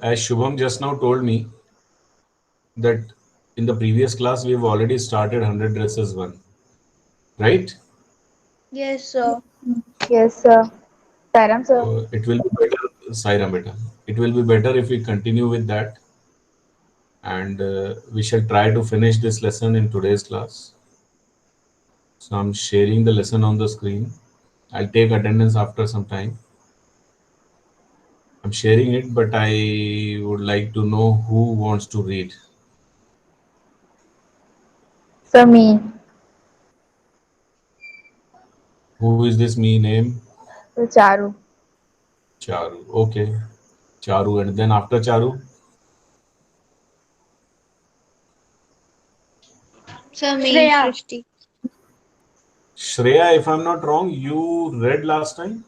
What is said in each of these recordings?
As Shubham just now told me that in the previous class we have already started 100 dresses 1, right? Yes, sir. Yes, sir. Saram, sir. It will be better, Sairam beta. It will be better if we continue with that, and we shall try to finish this lesson in today's class. So I'm sharing the lesson on the screen. I'll take attendance after some time. I'm sharing it, but I would like to know who wants to read. So me. Who is this me name? So Charu. Charu. Okay. Charu. And then after Charu, Sir, me, Shreya. Srishti. Shreya, if I'm not wrong, you read last time?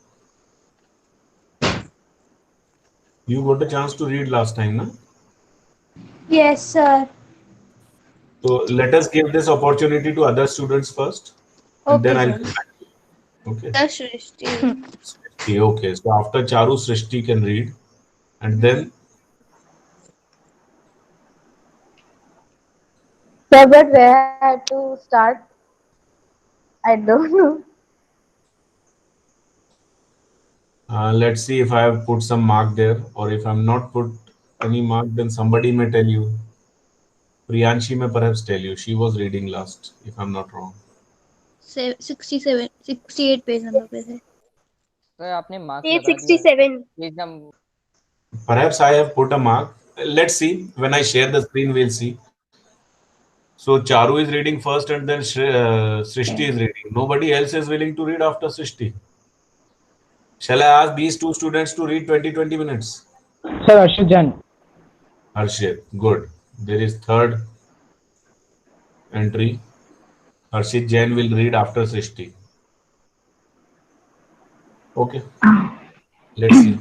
You got a chance to read last time, na? Yes, sir. So let us give this opportunity to other students first, and then Okay, I'll sir. come back to you. Okay. Sir, Srishti. Srishti, okay. So after Charu, Srishti can read, and then Sir, but where I had to start? I don't know. let's see if I have put some mark there, or if I'm not put any mark, then somebody may tell you. Priyanshi may perhaps tell you. She was reading last, if I'm not wrong. 67, 68 page number पे थे. Sir आपने marks Page बता दिया 67. Page number Perhaps I have put a mark. Let's see. When I share the screen, we'll see. So Charu is reading first, and then Srishti is reading. Nobody else is willing to read after Srishti. Shall I ask these two students to read 20 minutes? Sir, Arshit Jain. Harshit, good. There is third entry. Harshit Jain will read after Srishti. Okay, let's see.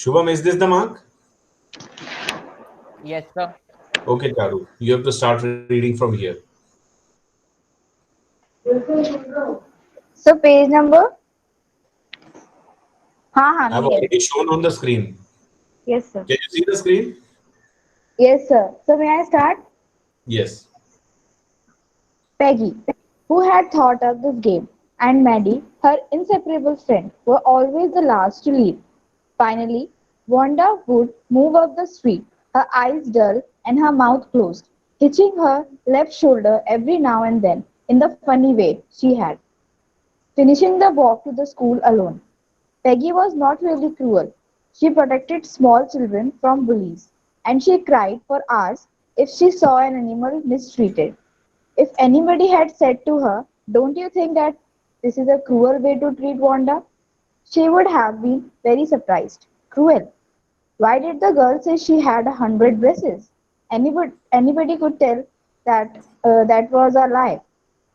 Shubham, is this the mark? Yes sir Okay, Charu, you have to start reading from here. So page number? हाँ हाँ I've नहीं है. already shown on the screen. Yes, sir. Can you see the screen? Yes, sir. So may I start? Yes. Peggy, who had thought up this game, and Maddie, her inseparable friend, were always the last to leave. Finally, Wanda would move up the street, her eyes dull and her mouth closed, hitching her left shoulder every now and then in the funny way she had, finishing the walk to the school alone. Peggy was not really cruel. She protected small children from bullies, and she cried for hours if she saw an animal mistreated. If anybody had said to her, "Don't you think that this is a cruel way to treat Wanda?" she would have been very surprised. Cruel. Why did the girl say she had 100 dresses? Anybody could tell that that was a lie.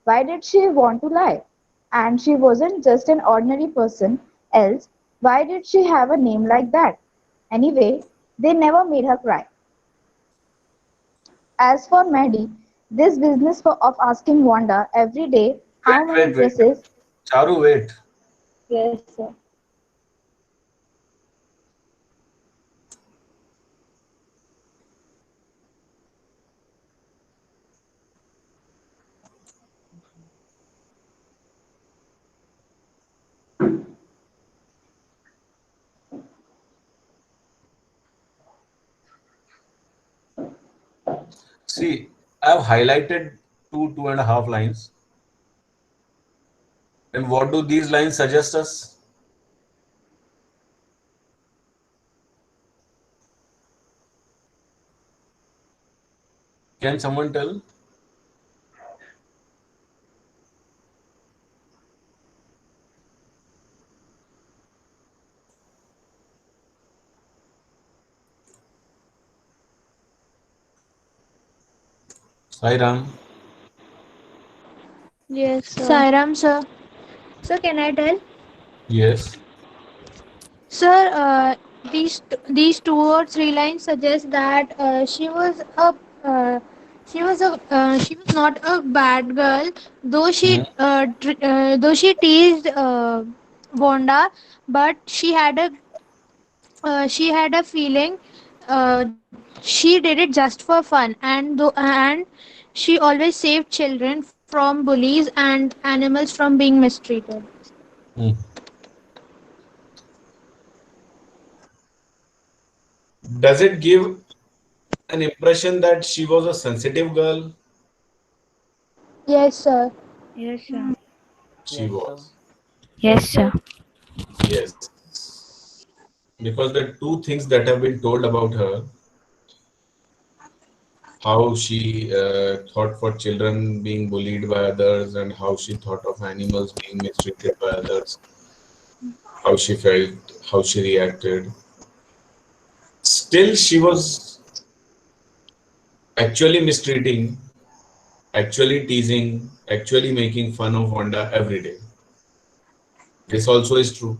Why did she want to lie? And she wasn't just an ordinary person, else, why did she have a name like that? Anyway, they never made her cry. As for Maddie, this business of asking Wanda every day how Wait, many wait, wait. dresses. Charu, wait. Yes, sir. See, I've highlighted two and a half lines. And what do these lines suggest us? Can someone tell? Sairam? Yes, sir. Sairam, sir. So can I tell? Yes. Sir, these two or three lines suggest that she was not a bad girl, Hmm. though she teased Vonda, but she had a feeling she did it just for fun, and she always saved children from bullies and animals from being mistreated. Hmm. Does it give an impression that she was a sensitive girl? Yes, sir. Yes, sir. She Yes, sir. was. Yes, sir. Yes. Because the two things that have been told about her, how she thought for children being bullied by others and how she thought of animals being mistreated by others, how she felt, how she reacted. Still, she was actually mistreating, actually teasing, actually making fun of Wanda every day. This also is true.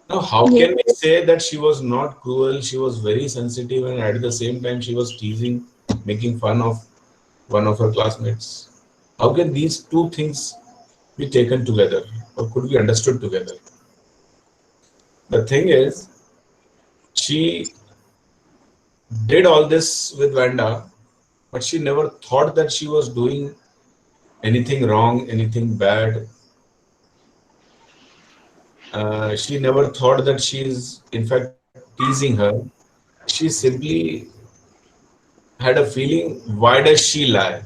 Now, how Yes. can we say that she was not cruel? She was very sensitive, and at the same time, she was teasing, making fun of one of her classmates. How can these two things be taken together or could be understood together? The thing is, she did all this with Vanda, but she never thought that she was doing anything wrong, anything bad. She never thought that she is, in fact, teasing her. She simply had a feeling, why does she lie?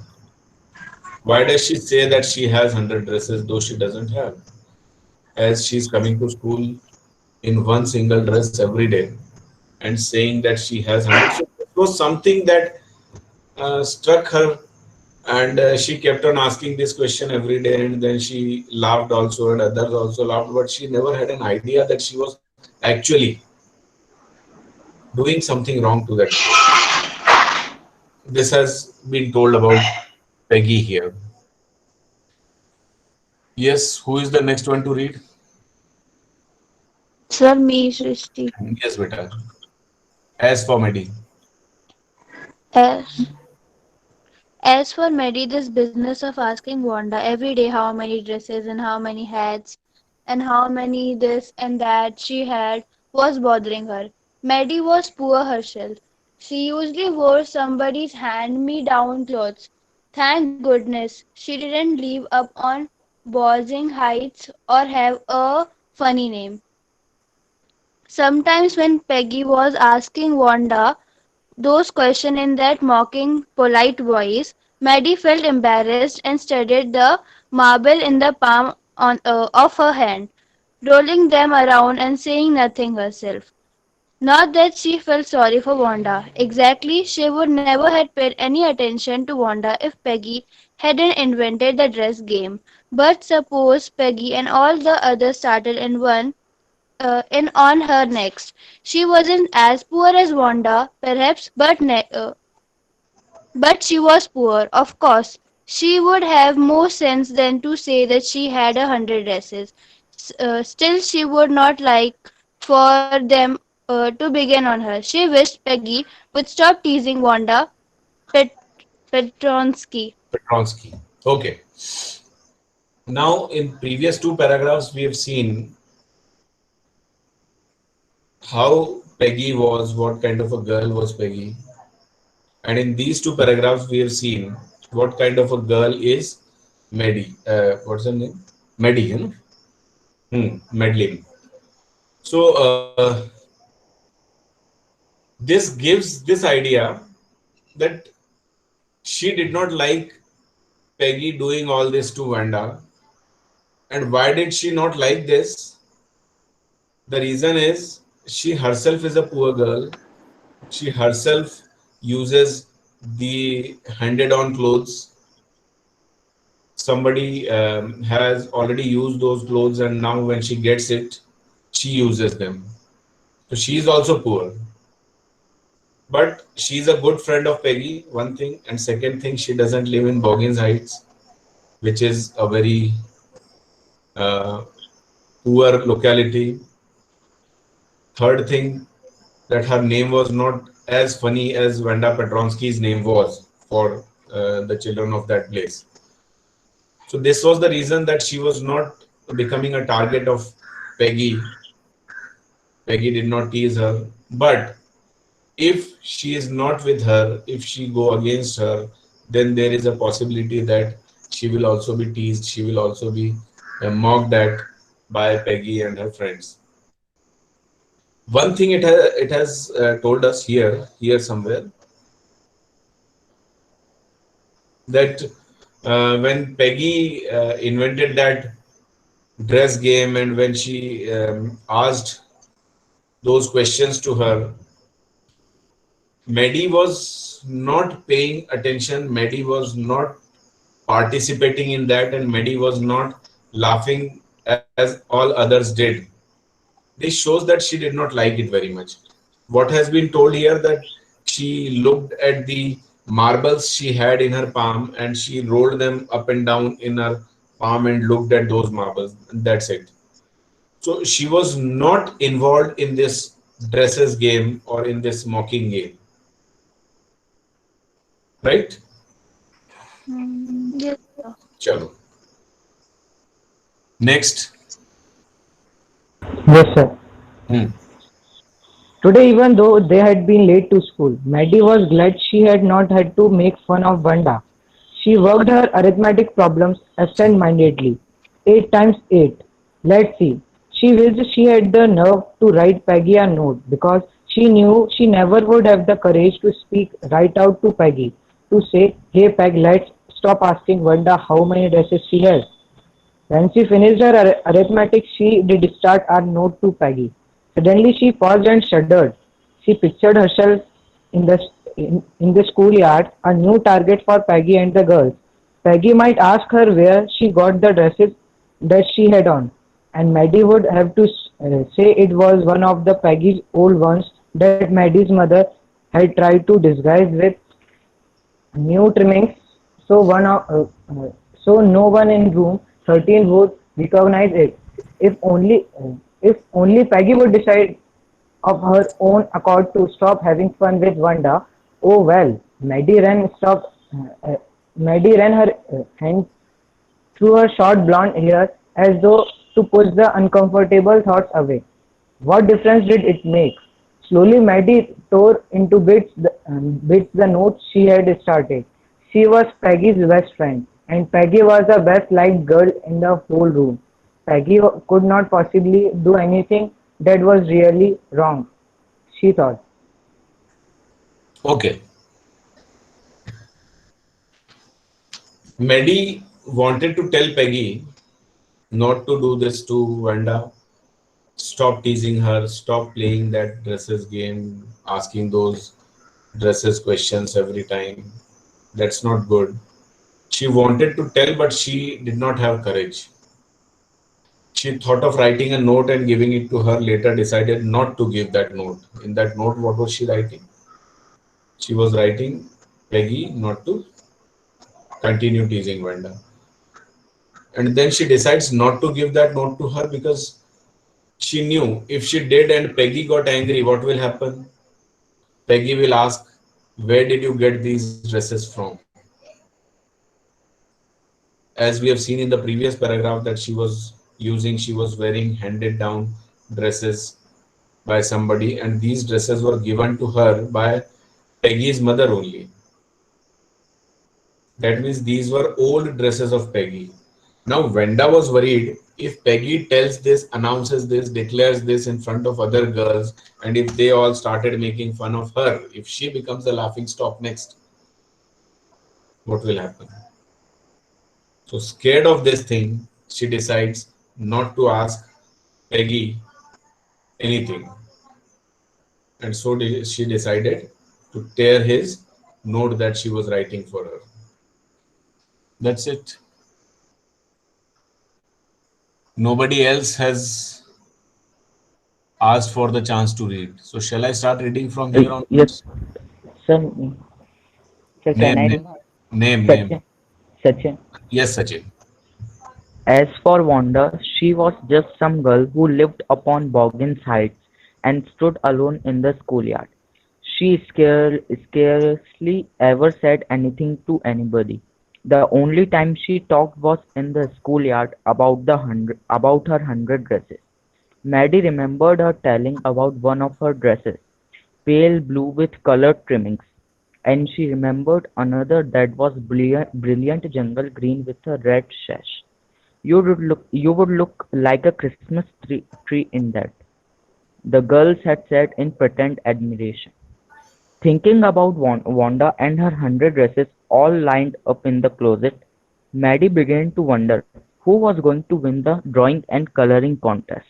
Why does she say that she has 100 dresses though she doesn't have? As she's coming to school in one single dress every day and saying that she has 100. So it was something that struck her, and she kept on asking this question every day, and then she laughed also, and others also laughed, but she never had an idea that she was actually doing something wrong to that girl. This has been told about Peggy here. Yes, who is the next one to read? Sir, me, Srishti. Yes, beta. As for Medi. As, as for Mary, this business of asking Wanda every day how many dresses and how many hats and how many this and that she had was bothering her. Maddie was poor herself. She usually wore somebody's hand-me-down clothes. Thank goodness she didn't live up on Bossing Heights or have a funny name. Sometimes when Peggy was asking Wanda those questions in that mocking, polite voice, Maddie felt embarrassed and studied the marble in the of her hand, rolling them around and saying nothing herself. Not that she felt sorry for Wanda. Exactly, she would never have paid any attention to Wanda if Peggy hadn't invented the dress game. But suppose Peggy and all the others started in on her next. She wasn't as poor as Wanda, perhaps, but she was poor, of course. She would have more sense than to say that she had 100 dresses. Still, she would not like for them to begin on her. She wished Peggy would stop teasing Wanda Pet- Petronsky. Petronsky. Okay. Now, in previous two paragraphs, we have seen how Peggy was, what kind of a girl was Peggy. And in these two paragraphs, we have seen what kind of a girl is Maddie. What's her name? Maddie, you know? Madeline. So, this gives this idea that she did not like Peggy doing all this to Wanda. And why did she not like this? The reason is she herself is a poor girl. She herself uses the handed on clothes. Somebody has already used those clothes, and now when she gets it, she uses them. So she is also poor. But she's a good friend of Peggy, one thing. And second thing, she doesn't live in Boggins Heights, which is a very uh, poor locality. Third thing, that her name was not as funny as Wanda Petronsky's name was for the children of that place. So this was the reason that she was not becoming a target of Peggy. Peggy did not tease her. But if she is not with her, if she go against her, then there is a possibility that she will also be teased. She will also be mocked at by Peggy and her friends. One thing it has told us here somewhere, that when Peggy invented that dress game, and when she asked those questions to her, Maddie was not paying attention. Maddie was not participating in that, and Maddie was not laughing as all others did. This shows that she did not like it very much. What has been told here, that she looked at the marbles she had in her palm, and she rolled them up and down in her palm and looked at those marbles. That's it. So she was not involved in this dresses game or in this mocking game, right? Yes, sir. Chalo. Next. Yes, sir. Hmm. Today, even though they had been late to school, Maddie was glad she had not had to make fun of Wanda. She worked her arithmetic problems absent-mindedly. 8 times 8. Let's see. She wished she had the nerve to write Peggy a note, because she knew she never would have the courage to speak right out to Peggy, to say, "Hey Peg, let's stop asking Wanda how many dresses she has." When she finished her arithmetic, she did start a note to Peggy. Suddenly she paused and shuddered. She pictured herself in the schoolyard, a new target for Peggy and the girls. Peggy might ask her where she got the dresses that she had on, and Maddie would have to say it was one of the Peggy's old ones that Maddie's mother had tried to disguise with new trimmings, so so no one in room 13 would recognize it. If only Peggy would decide of her own accord to stop having fun with Wanda. Oh well, Maddie ran her hand through her short blonde hair as though to push the uncomfortable thoughts away. What difference did it make? Slowly Maddie tore into bits the notes she had started. She was Peggy's best friend, and Peggy was the best liked girl in the whole room. Peggy could not possibly do anything that was really wrong, she thought. Okay. Maddie wanted to tell Peggy not to do this to Wanda. Stop teasing her. Stop playing that dresses game, asking those dresses questions every time. That's not good. She wanted to tell, but she did not have courage. She thought of writing a note and giving it to her, later decided not to give that note. In that note, what was she writing? She was writing Peggy not to continue teasing Wanda. And then she decides not to give that note to her, because she knew if she did and Peggy got angry, what will happen? Peggy will ask, "Where did you get these dresses from?" As we have seen in the previous paragraph, that she was wearing handed down dresses by somebody, and these dresses were given to her by Peggy's mother only. That means these were old dresses of Peggy. Now Wenda was worried, if Peggy tells this, announces this, declares this in front of other girls, and if they all started making fun of her, if she becomes the laughing stock next, what will happen? So scared of this thing, she decides not to ask Peggy anything. And so she decided to tear his note that she was writing for her. That's it. Nobody else has asked for the chance to read. So shall I start reading from here Yes, onwards? sir. Sir, can Name, I name, read? Shubham Bhai. name. Sachin. Sachin. Yes, Sachin. As for Wanda, she was just some girl who lived upon Boggins Heights and stood alone in the schoolyard. She scarcely ever said anything to anybody. The only time she talked was in the schoolyard about her 100 dresses. Maddie remembered her telling about one of her dresses, pale blue with colored trimmings, and she remembered another that was brilliant jungle green with a red sash. You would look like a Christmas tree in that, the girls had said in pretend admiration. Thinking about Wanda and her 100 dresses all lined up in the closet, Maddie began to wonder who was going to win the drawing and coloring contest.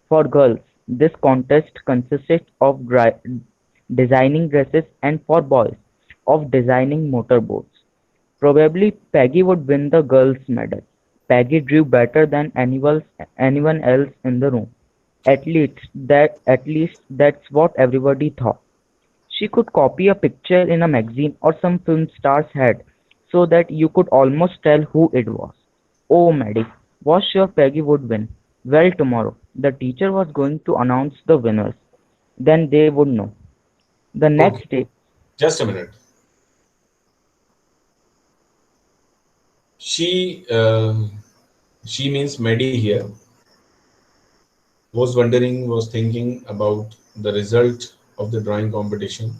For girls, this contest consisted of designing dresses, and for boys, of designing motorboats. Probably Peggy would win the girls' medal. Peggy drew better than anyone else in the room. At least that's what everybody thought. She could copy a picture in a magazine or some film star's head so that you could almost tell who it was. Oh, Maddie was sure Peggy would win. Well, tomorrow the teacher was going to announce the winners. Then they would know. The Okay, next day, just a minute. She, she means Maddie here, was thinking about the result of the drawing competition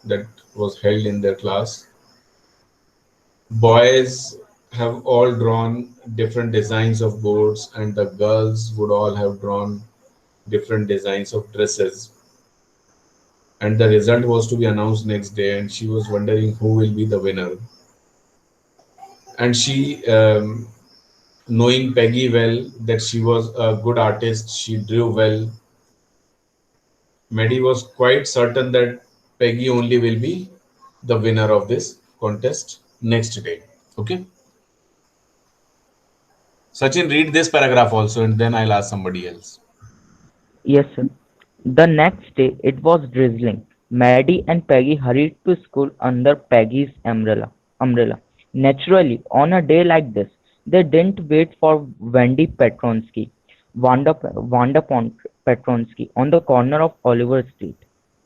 that was held in their class. Boys have all drawn different designs of boards, and the girls would all have drawn different designs of dresses. And the result was to be announced next day, and she was wondering who will be the winner. And she, knowing Peggy well, that she was a good artist, she drew well. Maddie was quite certain that Peggy only will be the winner of this contest next day. Okay. Sachin, read this paragraph also, and then I'll ask somebody else. yes, sir. The next day it was drizzling. Maddie and Peggy hurried to school under Peggy's umbrella. Naturally, on a day like this, they didn't wait for Wanda Petronsky on the corner of Oliver Street.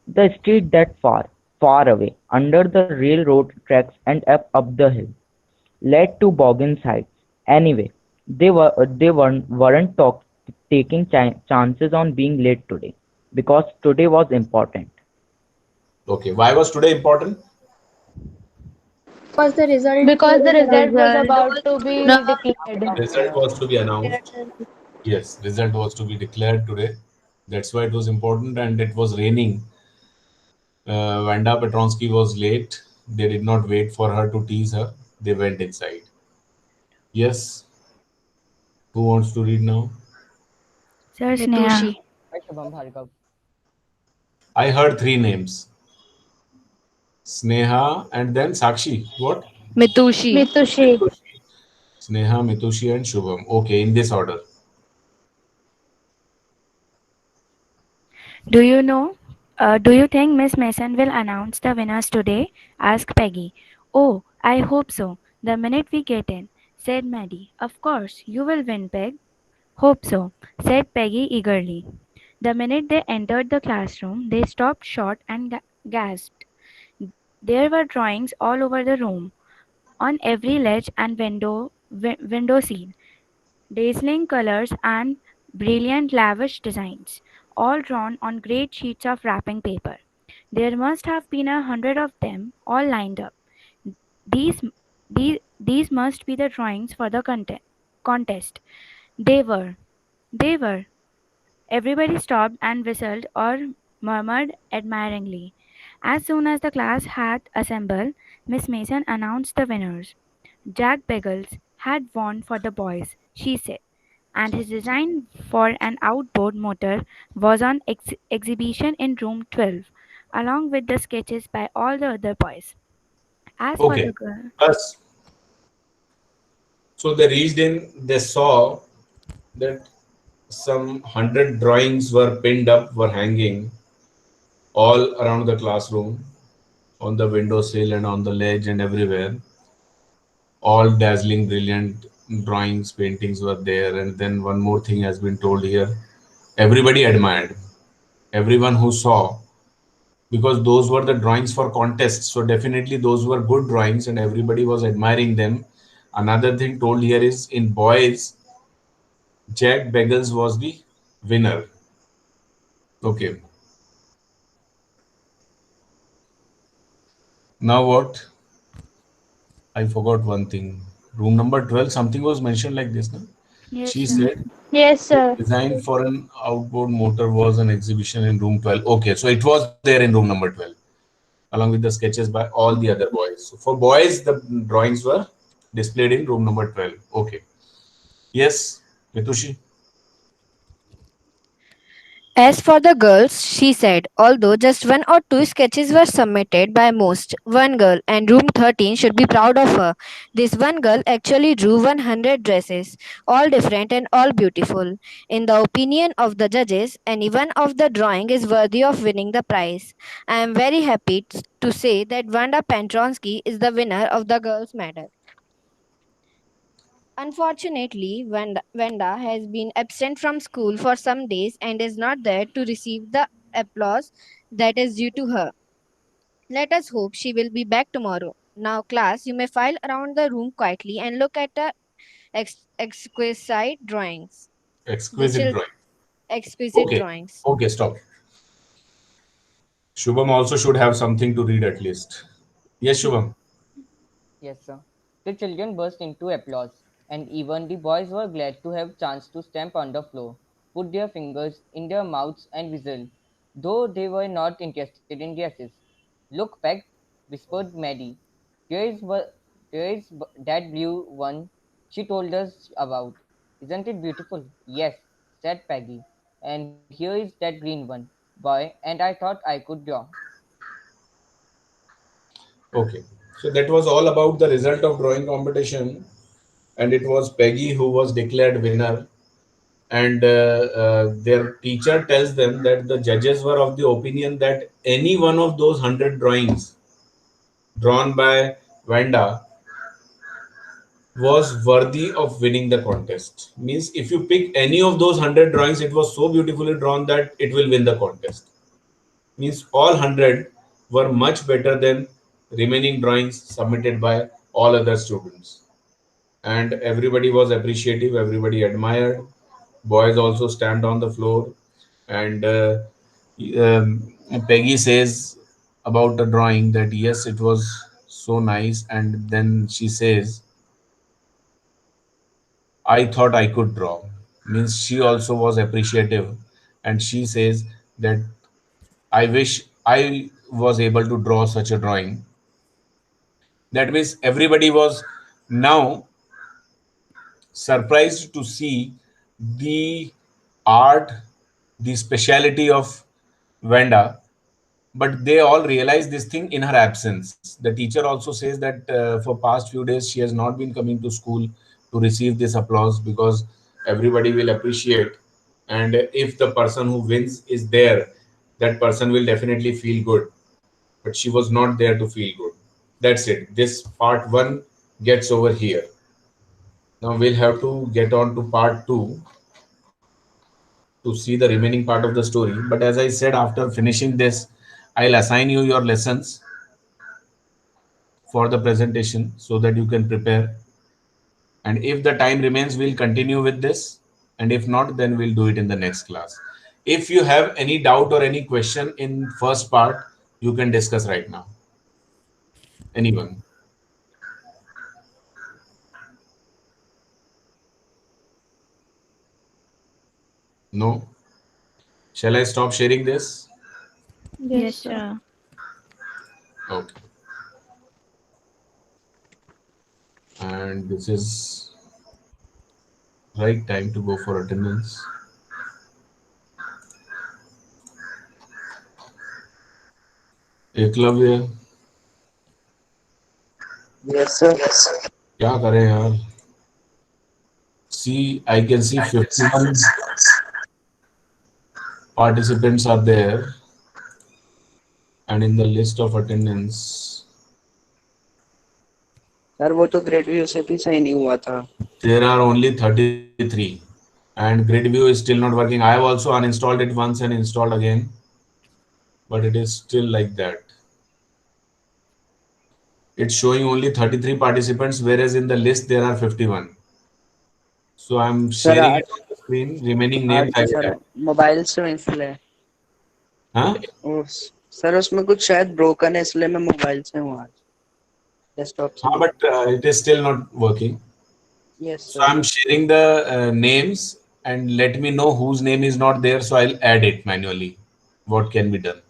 The street that far away, under the railroad tracks and up the hill, led to Boggins Heights. Anyway, they weren't taking chances on being late today because today was important. Okay. Why was today important? Because the result Because the was result about was to be no, declared. Result was to be announced. Yes, result was to be declared today. That's why it was important, and it was raining. Vanda Petronsky was late. They did not wait for her to tease her. They went inside. Yes. Who wants to read now? Sir Mitushi. Sneha. By Shubham Bhargav. I heard three names: Sneha and then Sakshi. What? Mitushi. Mitushi. Mitushi. Sneha, Mitushi, and Shubham. Okay, in this order. Do you know? Do you think Miss Mason will announce the winners today? Asked Peggy. Oh, I hope so. The minute we get in, said Maddie. Of course, you will win, Peg. Hope so, said Peggy eagerly. The minute they entered the classroom, they stopped short and gasped. There were drawings all over the room, on every ledge and window sill, dazzling colors and brilliant lavish designs, all drawn on great sheets of wrapping paper. There must have been 100 of them, all lined up. These, these must be the drawings for the contest. They were. They were. Everybody stopped and whistled or murmured admiringly. As soon as the class had assembled, Miss Mason announced the winners. Jack Beggles had won for the boys, she said, and his design for an outboard motor was on exhibition in room 12, along with the sketches by all the other boys. As for the Okay. girl, Plus, so they reached in, they saw that some 100 drawings were pinned up, were hanging all around the classroom, on the windowsill and on the ledge and everywhere. All dazzling, brilliant drawings, paintings were there. And then one more thing has been told here. Everybody admired, everyone who saw, because those were the drawings for contests. So definitely those were good drawings and everybody was admiring them. Another thing told here is in boys, Jack Beggles was the winner. Okay. Now what? I forgot one thing. Room number 12, something was mentioned like this. No? yes, She sir. said Yes, sir. design for an outboard motor was an exhibition in room 12. Okay, so it was there in room number 12 along with the sketches by all the other boys. So for boys, the drawings were displayed in room number 12. Okay. Yes, Mitushi. As for the girls, she said, although just one or two sketches were submitted by most, one girl and room 13 should be proud of her. This one girl actually drew 100 dresses, all different and all beautiful. In the opinion of the judges, any one of the drawing is worthy of winning the prize. I am very happy to say that Wanda Pentronsky is the winner of the girls' medal. Unfortunately, Vanda has been absent from school for some days and is not there to receive the applause that is due to her. Let us hope she will be back tomorrow. Now, class, you may file around the room quietly and look at the exquisite drawings. The Exquisite chil- drawing. exquisite Okay. drawings. Okay, stop. Shubham also should have something to read at least. Yes, Shubham. Yes, sir. The children burst into applause, and even the boys were glad to have chance to stamp on the floor, put their fingers in their mouths and whistle, though they were not interested in dresses. Look, Peg, whispered Maddie. There is, that blue one she told us about. Isn't it beautiful? Yes, said Peggy. And here is that green one, boy, and I thought I could draw. Okay. So that was all about the result of drawing competition, and it was Peggy who was declared winner. And their teacher tells them that the judges were of the opinion that any one of those 100 drawings drawn by Vanda was worthy of winning the contest. Means if you pick any of those 100 drawings, it was so beautifully drawn that it will win the contest. Means all 100 were much better than remaining drawings submitted by all other students. And everybody was appreciative, everybody admired. Boys also stamped on the floor. And Peggy says about the drawing that yes, it was so nice. And then she says, I thought I could draw. Means she also was appreciative. And she says that I wish I was able to draw such a drawing. That means everybody was now surprised to see the art, the speciality of Vanda, but they all realize this thing in her absence. The teacher also says that for past few days she has not been coming to school to receive this applause because everybody will appreciate. And if the person who wins is there, that person will definitely feel good. But she was not there to feel good. That's it. This part one gets over here. Now we'll have to get on to part two to see the remaining part of the story. But as I said, after finishing this, I'll assign you your lessons for the presentation so that you can prepare. And if the time remains, we'll continue with this. And if not, then we'll do it in the next class. If you have any doubt or any question in first part, you can discuss right now. Anyone? No? Shall I stop sharing this? Yes, Yes, sir. sir. Okay. And this is right time to go for attendance. Eklavya, Yes, sir. क्या करें यार? See, I can see 51 participants are there, and in the list of attendance, sir वो तो grade view से भी सही नहीं हुआ था. there are only 33, and grid view is still not working. I have also uninstalled it once and installed again, but it is still like that. It's showing only 33 participants, whereas in the list there are 51. So I'm sir sharing it on the screen. Remaining names आज I will sir add. Mobile से इसलिए Huh? Sir उसमें कुछ शायद broken है इसलिए मैं mobile से हूँ आज डेस्कटॉप से हाँ, नहीं. but it is still not working. Yes So sir. I'm sharing the names and let me know whose name is not there. So I'll add it manually. What can be done?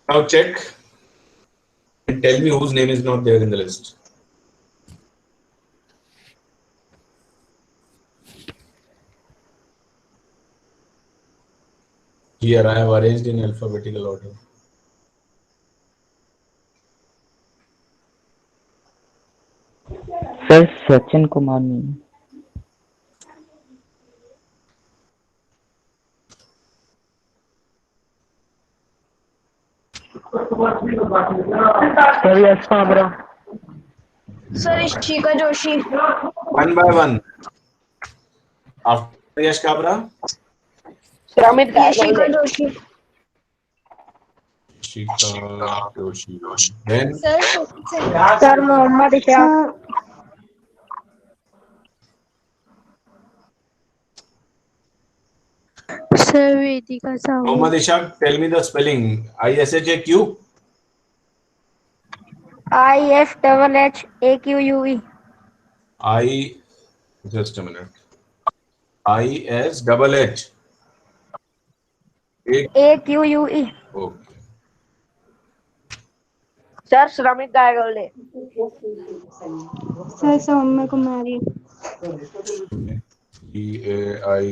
Now check and tell me whose name is not there in the list. Here I have arranged in alphabetical order. Sir Sachin Kumar नहीं. Sir Yash Kabra. Sir Ishika Joshi. One by one. After Yash Kabra, श्रमित Ishika Joshi. Shika Joshi. Then sir Mohammad Ishaq. Sir Vedika Sahu. Mohammad Ishaq, tell me the spelling. ISHAQ. ISHHAQUE. I just a minute. IS double H. AQUE. Okay. Sir श्रमिक गायगोले. Sir Saumya Kumari.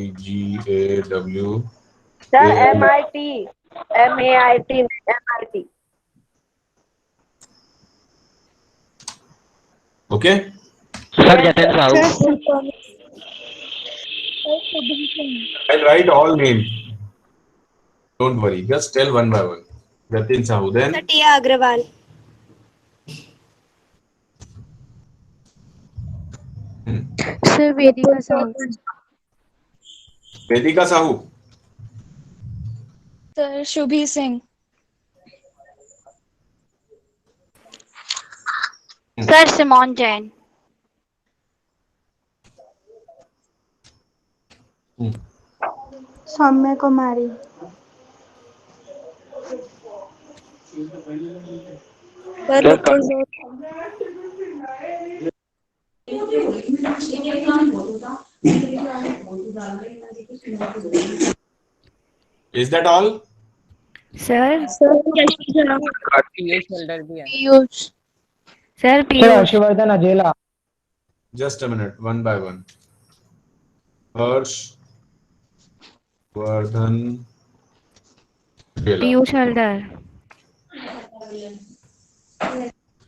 EAIGAW. Sir MIT. MIT. Okay. Sir Jatin Sahu. I'll write all names. Don't worry. Just tell one by one. Jatin Sahu. Then Satya Agrawal. Sir, Vedika Sahu. Vedika Sahu. Sir, Shubhi Singh. Sir, Simon Jain. Saumya Kumari. Sir, Vipul Singh. Is that all? Sir, Piyush Haldar भी है। Piyush. Sir, Sir, Piyush. Harshvardhan Ajela. Just a minute. One by one. Harsh. Vardhan. Vela. Piyush Haldar.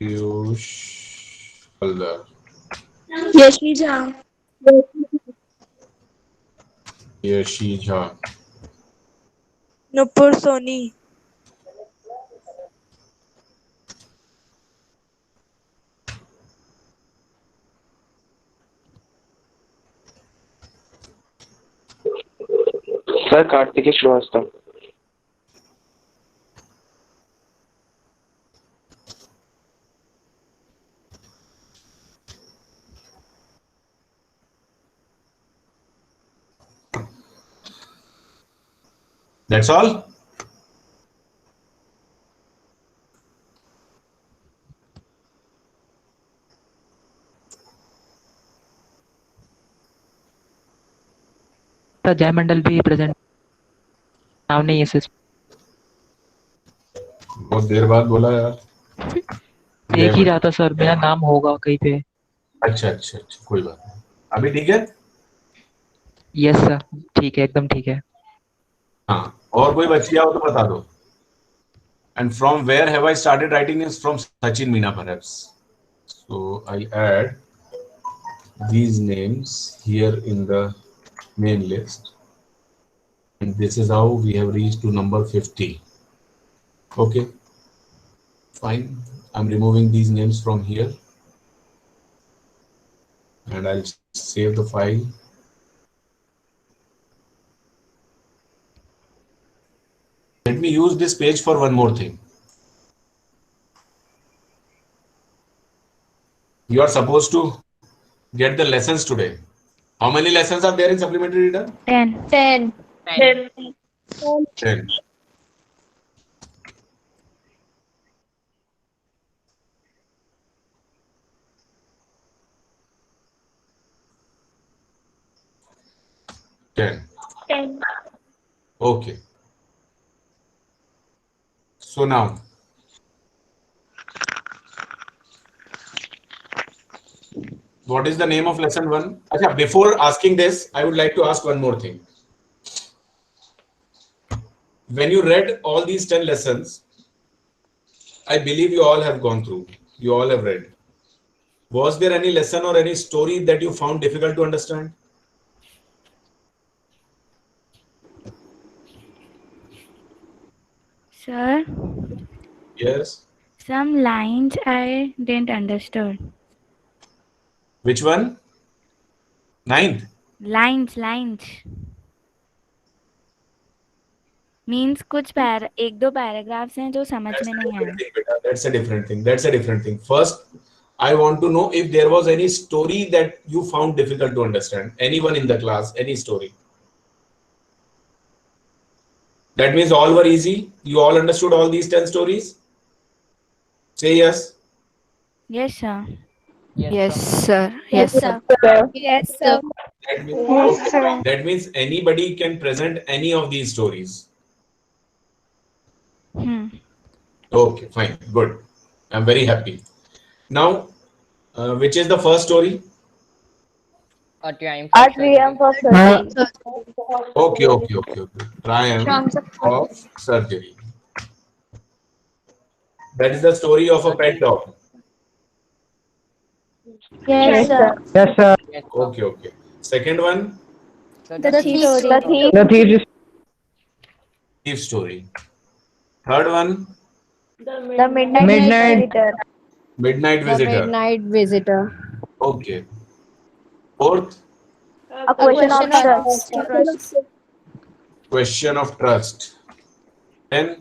Piyush Haldar. Yashi Jha. Yashi Jha. Nupur Soni. Sir Kartikeya Srivastava. That's all? Sir Jaymandal भी present नाम नहीं है sir. बहुत देर बाद बोला यार. देख ही रहा था सर, मेरा नाम होगा कहीं पे. अच्छा अच्छा अच्छा, कोई बात नहीं. अभी ठीक है? यस सर, ठीक है, एकदम ठीक है. हाँ, और कोई बच्चियां हो तो बता दो. And from where have I started writing is from Sachin Meena perhaps. So I'll add these names here in the main list. And this is how we have reached to number 50. Okay, fine. I'm removing these names from here. And I'll save the file. Let me use this page for one more thing. You are supposed to get the lessons today. How many lessons are there in supplementary reader? 10. 10. 10. Okay. So now, what is the name of lesson 1? Okay, before asking this, I would like to ask one more thing. When you read all these 10 lessons, I believe you all have gone through. You all have read. Was there any lesson or any story that you found difficult to understand? Sir, Yes. some lines I didn't understood. Which one? 9th. Lines. Means कुछ एक दो paragraphs हैं जो समझ में नहीं आए. That's a different thing. That's a different thing. First, I want to know if there was any story that you found difficult to understand. Anyone in the class, any story. That means all were easy. You all understood all these 10 stories? Say yes. Yes, sir. Yes, sir. Yes, sir. Yes, sir. That means anybody can present any of these stories. Okay, fine, good. I'm very happy. Now, which is the first story? A triumph for surgery. Okay. Triumph of surgery. That is the story of a pet dog. Yes, sir. Yes, sir. Okay. Second one? sir. The thief The story. thief. The thief. Thief story. Third one, The midnight Midnight. visitor. midnight The visitor. midnight visitor. Okay. Fourth, A A question of question of trust. trust. question of trust. Then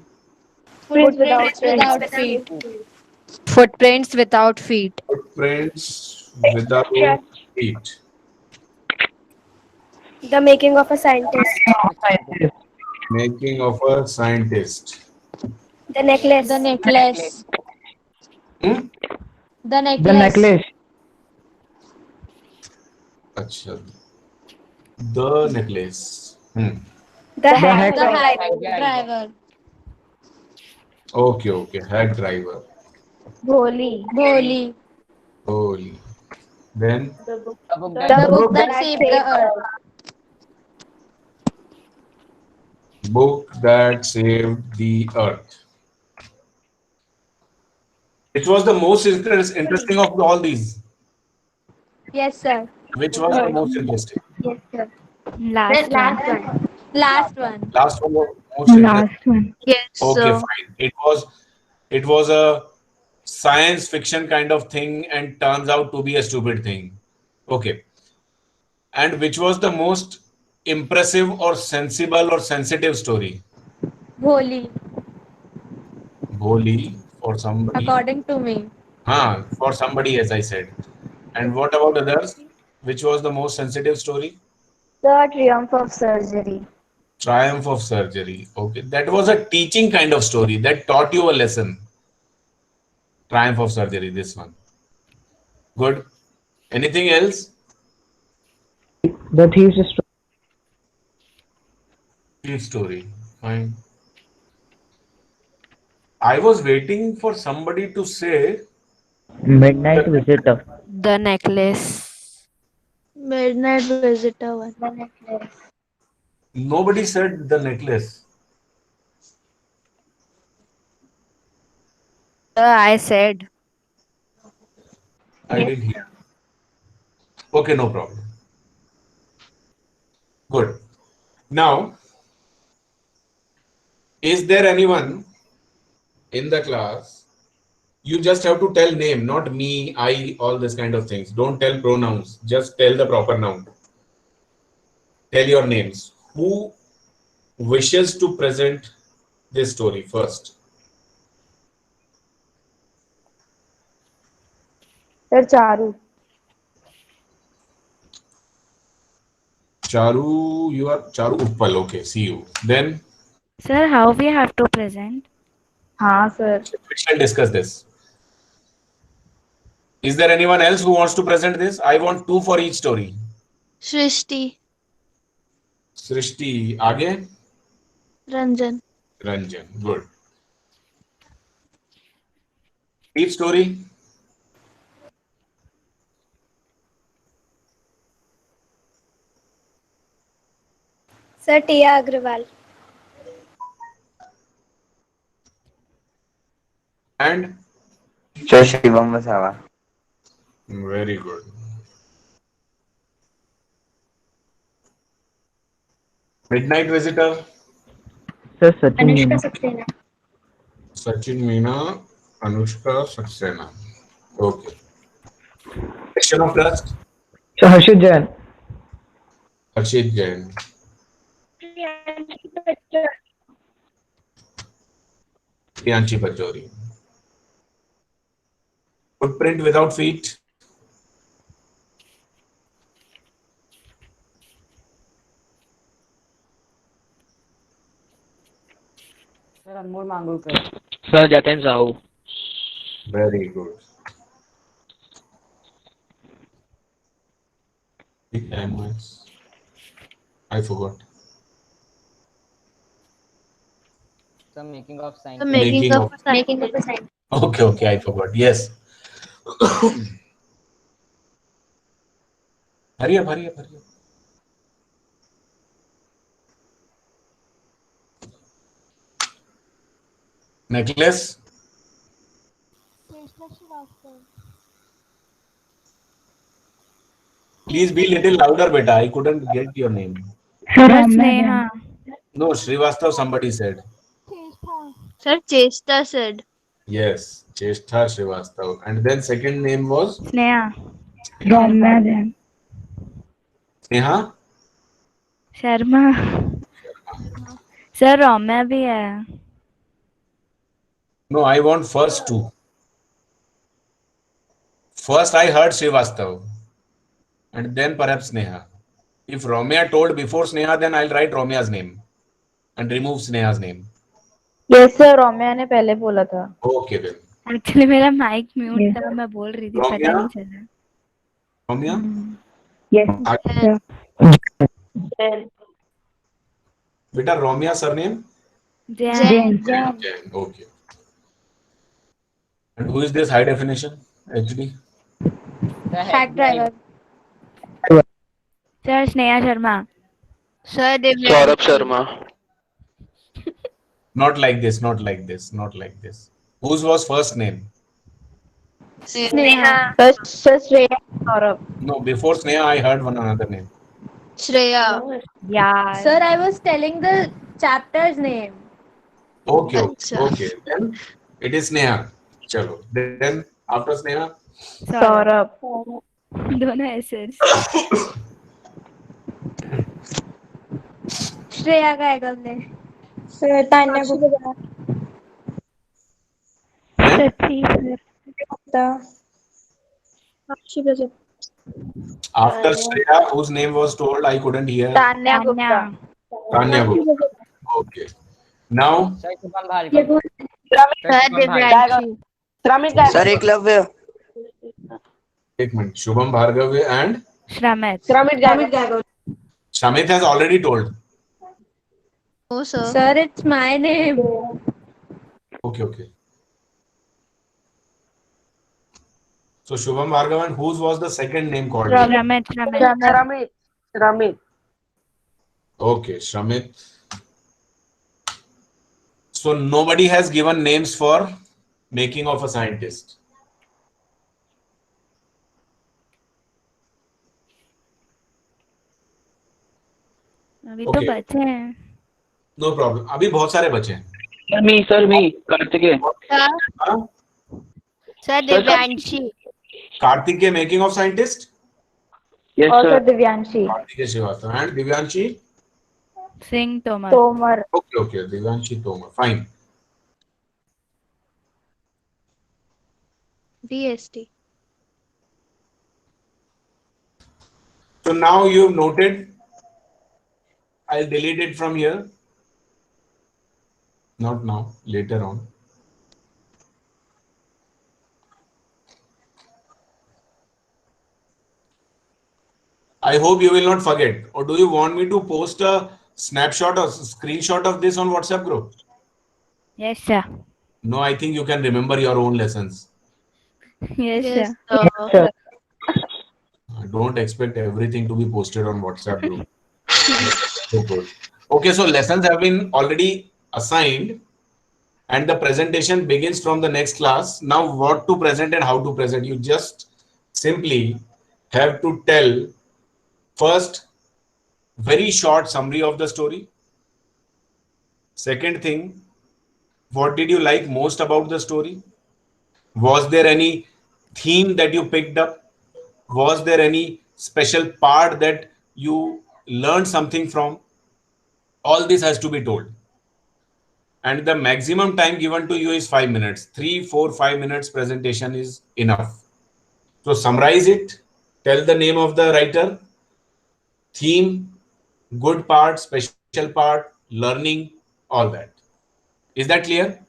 Footprints without Footprints feet. without feet. Footprints without feet. footprints without feet. The making of a scientist. Making of a scientist. The necklace. The necklace. Hmm? The The necklace. necklace. Acha. The necklace. The The hack hack. The hack driver. driver. Okay, okay. Hack driver. Bholi. Bholi. Holy. Then The book The that The book that that saved saved the earth. book that saved the earth. Which was the most interesting of all these? Yes, sir. Which was the most interesting? Yes, sir. Last one. Last one. Last one was most interesting. Last one. Yes, Okay, sir. fine. It was a science fiction kind of thing and turns out to be a stupid thing. Okay. And which was the most impressive or sensible or sensitive story? Bholi. Bholi for somebody. According to me. For somebody, as I said. And what about others? Which was the most sensitive story? The triumph of surgery. Triumph of surgery. Okay. That was a teaching kind of story that taught you a lesson. Triumph of surgery, this one. Good. Anything else? The thief's story. Thief story. Fine. I was waiting for somebody to say Midnight visitor. The necklace. Midnight visitor one. The necklace. nobody said the necklace. I said. I didn't hear. Okay, no problem. Good. Now, is there anyone in the class? You just have to tell name, not me, I, all this kind of things. Don't tell pronouns. Just tell the proper noun. Tell your names. Who wishes to present this story first? Sir Charu. Charu, you are Charu Uppal. Okay, see you. Then Sir, how we have to present? हाँ sir. we shall discuss this. Is there anyone else who wants to present this? I want two for each story. Shrishti. Srishti, आगे? Ranjan. Ranjan, good. Each story. Sir Tia Agrawal. And Sir Shivam Vasawa. very good. Midnight visitor. Sir Sachin Anushka Meena. Saxena. Sachin Meena, Anushka Saxena. Okay. Question of trust. Sir Harshit Jain. Harshit Jain. Priyanshi Pachori. Footprint without feet. Sir Anmol Mangulkar. Sir Jatin Sahu. Very good. Big time was. I forgot. The making of The scientist. making of a Making of a scientist. scientist. Okay, okay, I forgot. Yes. Hurry up, hurry up, hurry up. Necklace. Please be little louder, beta. I couldn't get your name. Sir, Sneha. No, Srivastav, somebody said. Sir, Chesta said. Yes, Chestha Srivastav. And then second name was Sneha. Sneha. Sharma. Sir Roumya भी है. No, I want first two. First I heard Srivastav and then perhaps Sneha. If Romya told before Sneha, then I'll write Romya's name and remove Sneha's name. Yes sir, Roumya ने पहले बोला था. Okay then. Actually मेरा mic mute था, मैं बोल रही थी, पता रौम्या? नहीं चला. Romya? Yes. Beta, Romya surname? Jain. Jain. Okay. And who is this high definition? HD? The Hack driver. Sir Sneha Sharma. Sir, Saurabh Sharma. Not like this, not like this, not like this. Whose was first name? Sneha. Sir, Shreya. Saurabh. No, before Sneha, I heard one another name. Shreya. Yeah. Sir, I was telling the chapter's name. Okay, okay, Acha. okay. Then it is Sneha. Chalo. Then after Sneha, Saurabh. दोनों assess. Shreya Gaikwad ने. Sir, Tanya Gupta. सच्ची sir. after Shreya, whose name was told, I couldn't hear. Tanya Gupta. Tanya Gupta. Okay. Now, Sir, Shubham Bhargav. Sir, Divyanshi. Sir, Eklavya. एक minute. Shubham Bhargave and श्रमित. Shamit has already told. Oh, sir. Sir, it's my name. Okay, okay. So Shubham Bhargava, and whose was the second name called? श्रमित. Okay, Shramit. So nobody has given names for making of a scientist. अभी Okay. तो बचे हैं. No problem. अभी बहुत सारे बचे हैं. Sir मी कार्तिकेय. हाँ? Sir, Divyanshi. Kartikeya making of scientist? Yes Also sir. Divyanshi. Kartikeya Srivastava and Divyanshi? Singh Tomar. Tomar. Okay, okay. Divyanshi Tomar. Fine. DST. So now you've noted. I'll delete it from here. Not now, later on. I hope you will not forget. Or do you want me to post a snapshot or screenshot of this on WhatsApp group? Yes sir. No, I think you can remember your own lessons. Yes Yes, sir. sir. Don't expect everything to be posted on WhatsApp group. So good. Okay, so lessons have been already assigned and the presentation begins from the next class. Now what to present and how to present. You just simply have to tell first very short summary of the story. Second thing, what did you like most about the story? Was there any theme that you picked up? Was there any special part that you learned something from? All this has to be told. And the maximum time given to you is 5 minutes. 3, 4, 5 minutes presentation is enough. So summarize it. Tell the name of the writer, theme, good part, special part, learning, all that. Is that clear?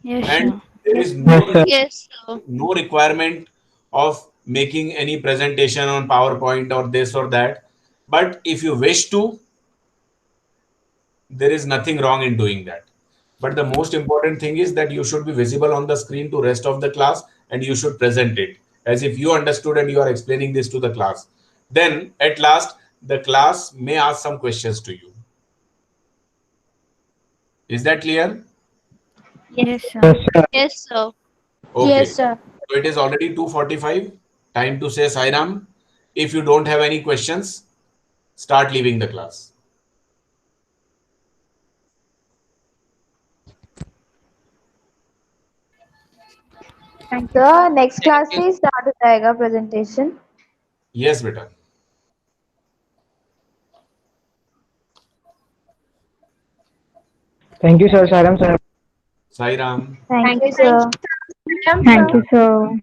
Yes And sir. there is no, Yes, sir. no requirement of making any presentation on PowerPoint or this or that. But if you wish to, there is nothing wrong in doing that. But the most important thing is that you should be visible on the screen to rest of the class and you should present it as if you understood and you are explaining this to the class. Then at last, the class may ask some questions to you. Is that clear? Yes sir. Yes, sir. Okay. Yes, sir. So it is already 2:45. Time to say Sairam. If you don't have any questions, start leaving the class. Sir next class से start हो जाएगा presentation. Yes, beta. Thank you, sir. Saram, sir. Sai Ram. Thank you, sir. Thank you, sir.